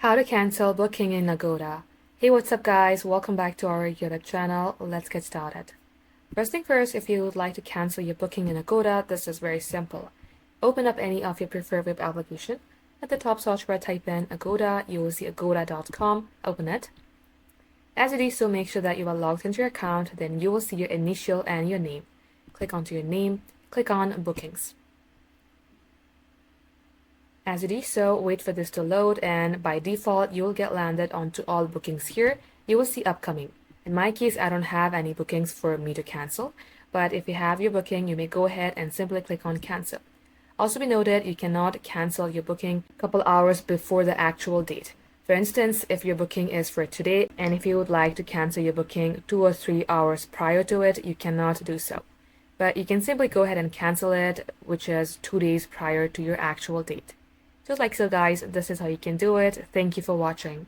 How to cancel booking in Agoda. Hey, what's up guys? Welcome back to our YouTube channel. Let's get started. First thing first, if you would like to cancel your booking in Agoda, this is very simple. Open up any of your preferred web application. At the top search bar, type in Agoda. You will see agoda.com. Open it. As you do so, make sure that you are logged into your account. Then you will see your initial and your name. Click onto your name. Click on Bookings. As you do so, wait for this to load, and by default, you will get landed onto all bookings here. You will see upcoming. In my case, I don't have any bookings for me to cancel, but if you have your booking, you may go ahead and simply click on cancel. Also be noted, you cannot cancel your booking a couple hours before the actual date. For instance, if your booking is for today, and if you would like to cancel your booking 2 or 3 hours prior to it, you cannot do so. But you can simply go ahead and cancel it, which is 2 days prior to your actual date. Just like so guys, this is how you can do it. Thank you for watching.